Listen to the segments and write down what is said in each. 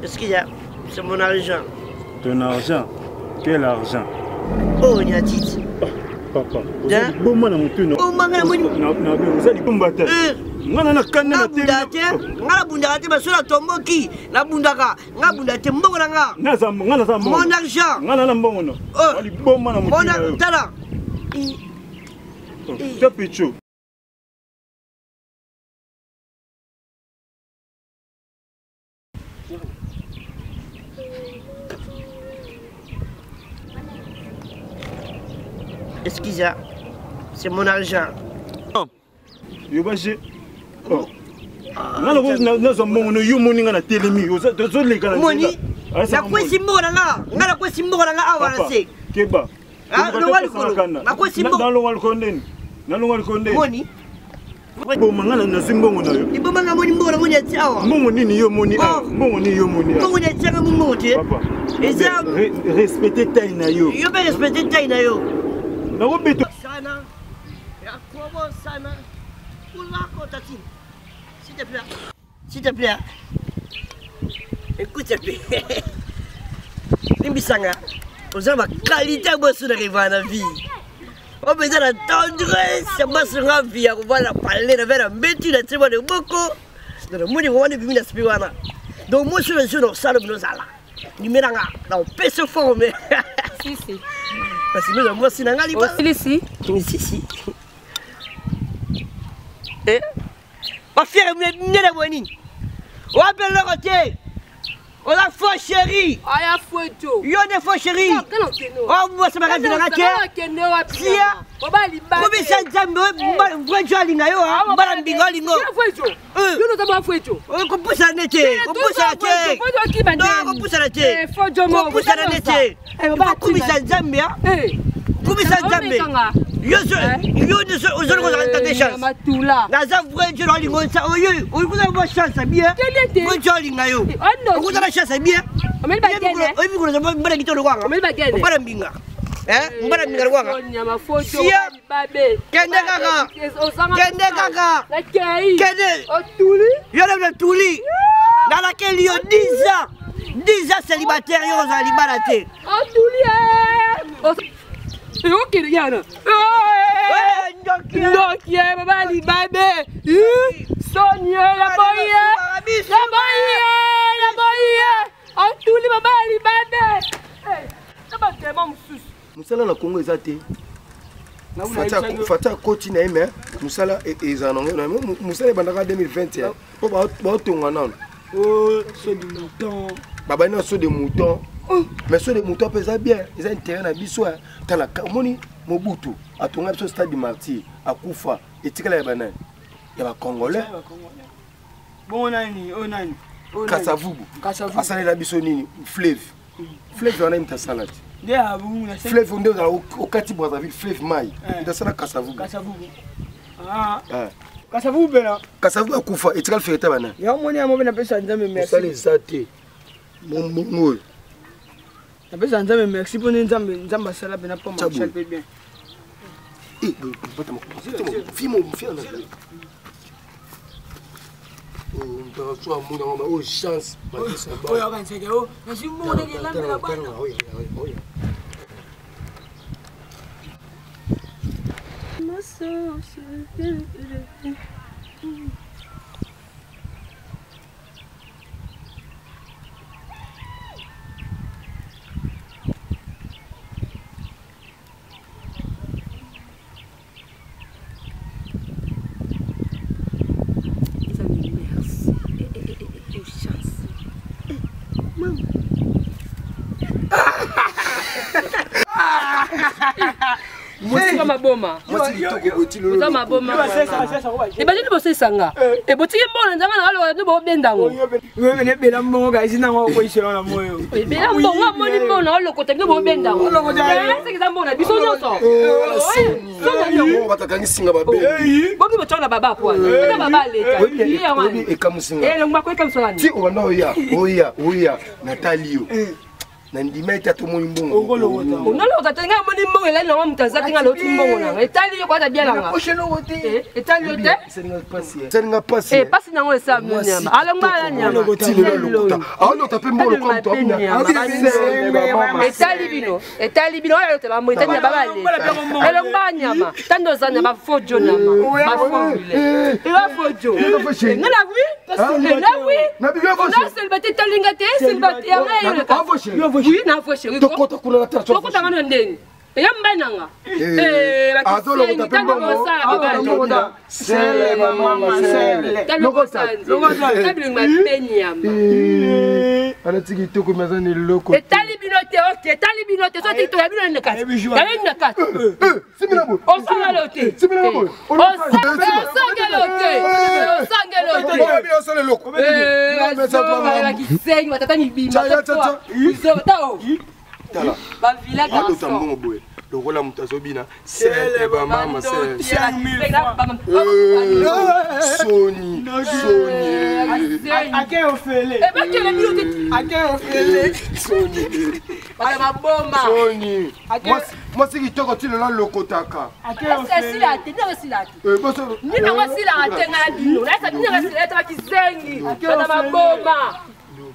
Qu'est-ce qu'il y a? C'est mon argent. Ton argent? Quel argent? Oh, il y a dit. Papa, vous êtes bon man à mon tour. Oh, maman, vous êtes bon bâtard. Ngana kanne na télé. Ngala bundate basura tomboki. Na bundaka. Nga bundate mbongo nga. Ngana za mbongo. Mon argent. Ngana na mbongo no. Ali bon man à mon tour. Mon argent. Tapicho. Excusez, c'est mon argent. Yobaje. Oh. Ngana ko na zo mbongo no yumuni ngana telemi. Zo le kana. Moni. Na kwesi mbongo nga. Ngana kwesi mbongo nga awa se. Keba. No walikolo. Na kwesi mbongo. Na lo walikolo ndeni. Na lo walikolo ndeni. Moni. Bo mangana na simbongo na yo. Ibo manga moni mbongo moni ya tsawa. Mbongo nini yo moni? Mbongo ni yo moni. Mbongo ya tsanga mbongo te. Papa. Eza respecter taille na yo. Yo be respecter taille na yo. Na wo beto. Sana. Ya kobo sana. Oulako tati. S'il te plaît. S'il te plaît. Écoute, s'il te plaît. Nimbisanga. Vous avez ma qualité bosse de rêve dans la vie. On besoin de tendresse, c'est pas sur la vie, on va la parler avec la méthode, c'est pas de beaucoup. Dans le monde, on va vivre dans ce pays. Donc, moi, je suis dans le salon de nos alas. Nous mettons dans le PC formé. Si, si. Parce que nous, moi, c'est dans le salon. Ici. Ici. Eh? Ma fille, elle est la bonne. On appelle le côté. On a faux chéri. Ah, ya photo. Yo ne faux chéri. Oh, moi, ça m'a dit la tia. Kobe sanjambe mvwejo alinga yo mbala mbingo alingo. Yo no tama fwejo. Kupusa nete. Kupusa nete. No kupusa nete. Kupusa nete. Kupusa nzambe ya. Kupusa nzambe. Yo ne so ozolo ko tante chance. Na za mvwejo alingo sa oyo. Ukuza bo chance bien. Mvwejo alinga yo. Ukuza na chance bien. Omeli bagene. Oyi bikulo za mbala kitolo kwanga. Omeli bagene. Mbala mbinga. Mbara mingara kwanga. Sia. Kende kaka. Kende kaka. Kende. Otuli. Yo na tuli. Na laquelle yo 10 ans. 10 ans célibataire yo za libala te. Otuli. Ok, Yana. Ndoki, baba libabe. Sonia la boye. La boye. Otuli baba libabe. Kaba tema mususu. Musala na Congo ezate. Fata koti na eme. Musala ezanongo na musala bandaka 2021. Po ba tonga nan. Oh, saut de mouton. Baba na saut de mouton. Mais saut de mouton pesa bien. Ils ont intérêt na biso ta la moni Mobutu atonga biso stade du martyr akufa etikala ya banani. Ya ba congolais. Bon nani, oh nani. Kasavubu. Asale la biso nini? Fleuve. Fleuve on a une salade. Fleuve on est au Kati Brazzaville, Fleuve Mai. Il a Kasavubu. Kasavubu. Ah. Kasavubu bela. Kasavubu akufa etikala fereta bana. Ya moni amobe na pesa nzambe merci. Ça les até. Mon na pesa nzambe merci pour nzambe sala bena pas marcher bien. Eh, fille. Oh, chance. Moi maboma. Moi maboma. Et bah je bosse sanga. Et botiki mbona nzanga na lo no bo bendango. Wewe ne bela mbongo ga isina ngo ko iselo na moyo. Bela mbongo moni mbona lo kota no bo bendango. C'est que mbona biso nyoso. Oh, batakangi singa babe. Bobi bochona baba po. Baba baba leta. Iya wana. E kamusinga. Ngwa ko ekamusanga. Ti o na oya. Natalio. Nandima ita to moni mbongo. Onolota tenga moni mbongo ela na mutaza tenga loti mbongo na. Etali yo kwa tabia langa. Etali yo te. Seninga pasi. Pasi nango esa nyama. Alongba nyama. Aolo tape mbongo comme toi. Etali bino ayo tela mo etanya babale. Alongba nyama. Tando zanya ba fojo nyama. Ba fongile. Ila fojo. Ngala wi? Na wi? Na biga fojo. Na selbate talinga te, selbate ya ngayo ka. Oui, na fois chérie. Tokota kula ta. Tokota ngana ndeni. Yamba nanga. Azolo tape mbongo. Sele mama sele. Tabling ma penyama. Ana tiki toko mazani loko. Etali binote, okay, etali binote. So tito ya bino nekati. Ya nekati. Similabo. Osangalote. Similabo. Osangalote. Osangalote. Loko. La kisenyi watata ni bimba. Tao. Tala. Ba villa garçon. Tambo boye. Lokola mutazobina. Sele ba mama sele. Soni. Ake ofele. Ba kele binote. Ake ofele. Soni. Ba bomba. Soni. Moi c'est qui toko tilo la lokotaka. Ake ofele. Silate, ndio silate. Nina wasila atenga bino. Sasa nina silate ba kisenyi. Ba bomba.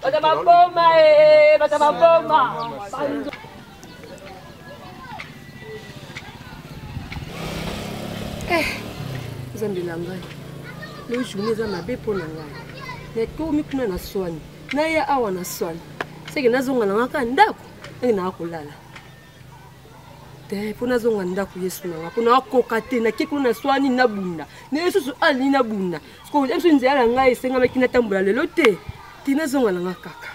Batababoma. Zambila ngai. Le journée za mabe pona ngai. Ne ko mi kuna na swani. Na ya awa na swani. Seke nazonga na ngaka ndako. Na kulala. Te pona zonga ndako Yesu na ngaka. Pona koka te na kiko na swani na bunda. Ne Yesu ali na bunda. Sko Yesu nzela ngai senga makina tambula lelo te. Tina zonga na kaka.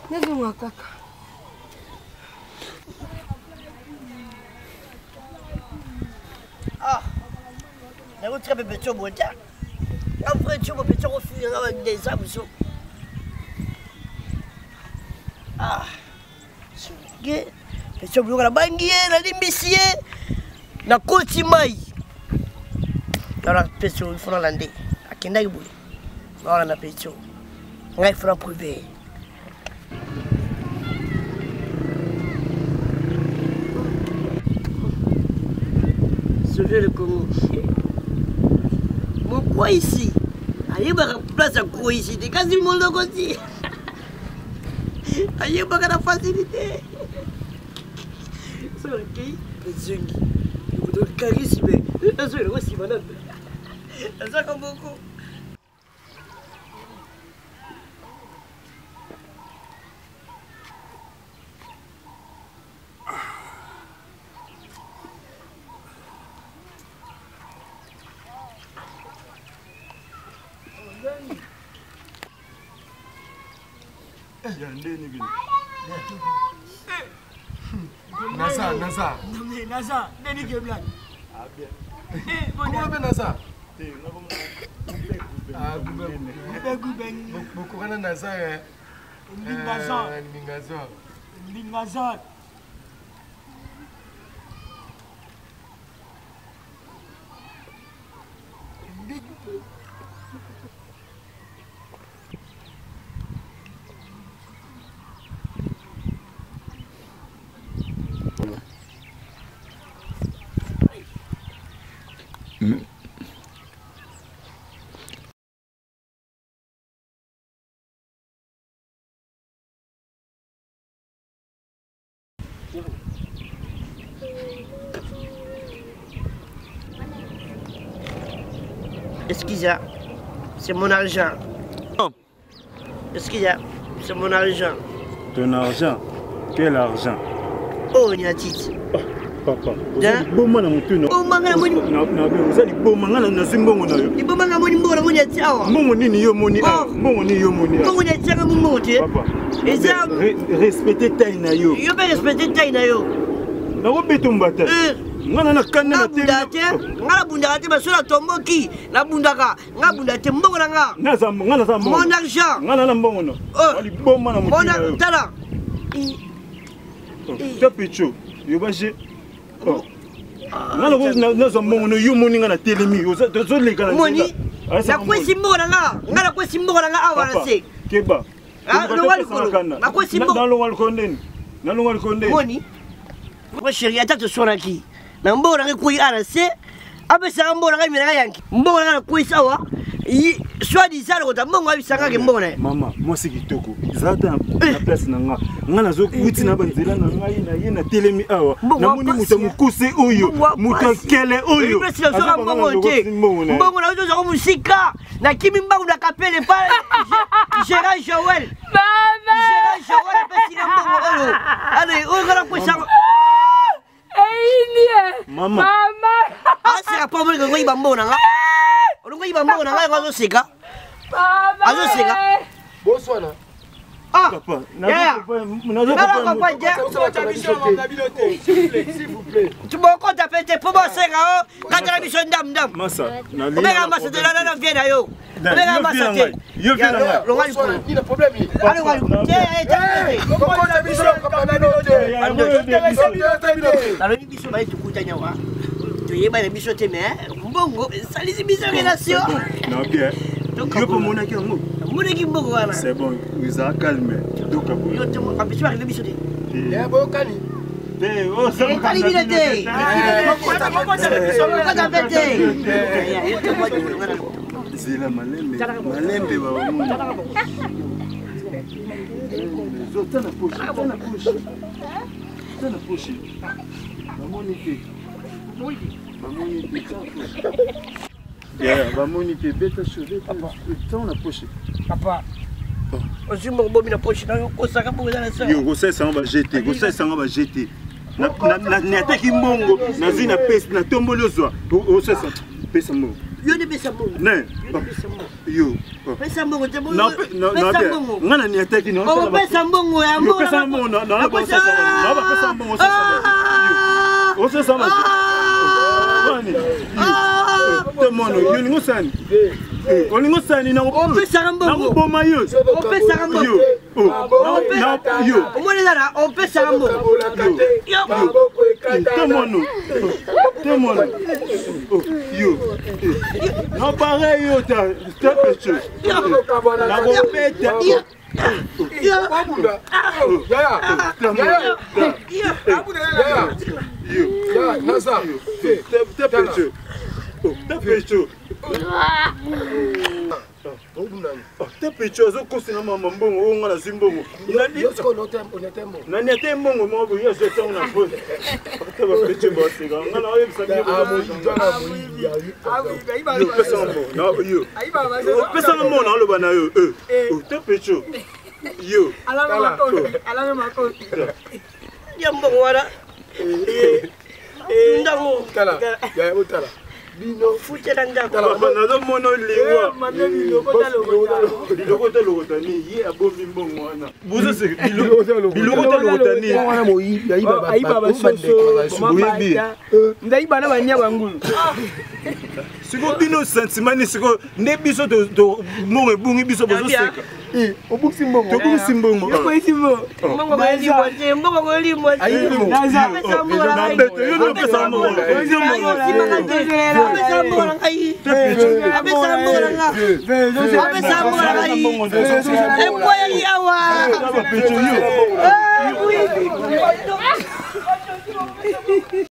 Nazonga kaka. Na utra bebe chobo ta. Après chobo pe chobo fi na des abso. Ge pe chobo ngala bangie na limbisie na koti mai. Kara pe chobo fona lande. Akenda ibuli. Voilà na pe chobo. Ngai fera privé. Je vais le Congo. Mon quoi ici? Aïe, ma place à quoi ici? T'es quasi mon logo aussi. Aïe, ma la facilité. C'est le pays. Le zungi. Vous devez le charisme. C'est le aussi, madame. Ça comme beaucoup. Nasa. Nasa, neni ke blague. Ah bien. Comment on Nasa? Ah, beaucoup de Nasa. Lingazan. Excusez, c'est mon argent. Excusez, c'est mon argent. Ton argent? Quel argent? Oh, Niatit. Papa, vous avez bon man à mon tour. Oh, manga moni. Vous avez bon man à na zimbongo na yo. Ni bon manga moni mbora moni atiawa. Mbongo nini yo moni? Mbongo ni yo moni. Mbongo ni atiawa mbongo te. Papa. Et ça respecter taille na yo. Yo pas respecter taille na yo. Na ko beto mbata. Ngana na kanne na te. Ngala bunda te basura tomboki. Na bundaka. Nga bunda te mbongo na nga. Ngana za mbongo. Mon argent. Ngana na mbongo no. Ali bon man à mon tour. Mon tala. Tapicho. Yo baje. Ngana ko na za mbongo no yo moni ngana telemi. Zo le kana. Moni. Na kwesi mbongo na nga. Ngala kwesi mbongo na nga awa na se. Keba. Moni. Moi chérie, attends te sonaki. Na mbona ngekuyi arase. Apesaka mbona ngai mina yanki. Mbona na kuyi sawa. Soit disant que mbongo abisanga ke mbona. Mama, moi c'est kitoko. Zata na place na nga. Nga nazo kuti na banzela na ngai na ye na telemi awa. Na moni muta mukuse oyo, muta kele oyo. Mbongo na zo zo musika. Na kimi mbangu na kapele pale. Gérard Joël. Mama. Gérard Joël pesi na mbongo oyo. Allez, oyo kana kwesa. Mama. Asika pa mbongo ngo ibambona nga. Olungo ibambona nga ngazo sika. Azo sika. Bonsoir. Ah, papa, s'il vous plaît. Tu m'as compté pété pour moi c'est là quand la mission dame dame. Massa, na on va ramasser de là là vient là yo. On va ramasser. Yo viens là. Il a problème. Allez, allez. Comment la mission comme la mission va être kutanya wa. Tu y ba la mission te mais mbongo salisi mission relation. Non bien. Yo pour mon aki ngo. Mon aki mbongo wana. C'est bon, vous a calmé. Donc yo te mo ambition avec la mission te. Eh boyo kani. Oh, ça me calme. Zila malembe wa mungu. Zota na poche. Mamoni te beta chaude. Ton na poche. Papa. Aussi mon bobi na poche na ko saka pour la ça. Yo, ça on va jeter. On va jeter. Na ataki mbongo, na zina pesa na tombolo zwa. O ça pesa mbongo. Yo ne pesa mbongo. Ne. Yo. Pesa mbongo te mbongo. Non, ngana ni ataki no. O pesa mbongo ya mbongo. Pesa mbongo na ba pesa mbongo. O ça va. Wani. Tomono, yo ningo sani. Olingo sani na opesa mbongo. Na boma yo. Opesa mbongo. Yo. Omone dara opesa mbongo. Yo. Tomono. Yo. Non pareil yo ta pecho. Na bo peta. Te pecho zo kosina mama mbongo o ngala zimbongo. Nani ate mbongo mo bo yo zeta una fo. Te ba pecho ba sega ngala o yebisa ni bo. Yo pesa mbongo. Na yo. Pesa mbongo na lo bana yo. Te pecho. Yo. Alama mako. Ya mbongo wala. Ndango. Kala. Ya utala. Bino fuche na ndako. Papa na do mono liwa. Biloko te lokota ni ye abomi mbongo wana. Buzo se biloko te lokota ni. Wana mo yi ya iba ba so. Ndaiba na banya bangulu. Siko bino sentiment ni siko ne biso to mongo bungi biso bozo seka. Obuksi mbongo. To buksi mbongo. Yo ko isi mbongo. Mbongo ko limbo te, mbongo ko limbo te. Na beto yo no pesa mbongo. Abesa mbongo ngai. Abesa mbongo ngai. Abesa mbongo ngai. Emboya ki awa. Pecho yo. Oui.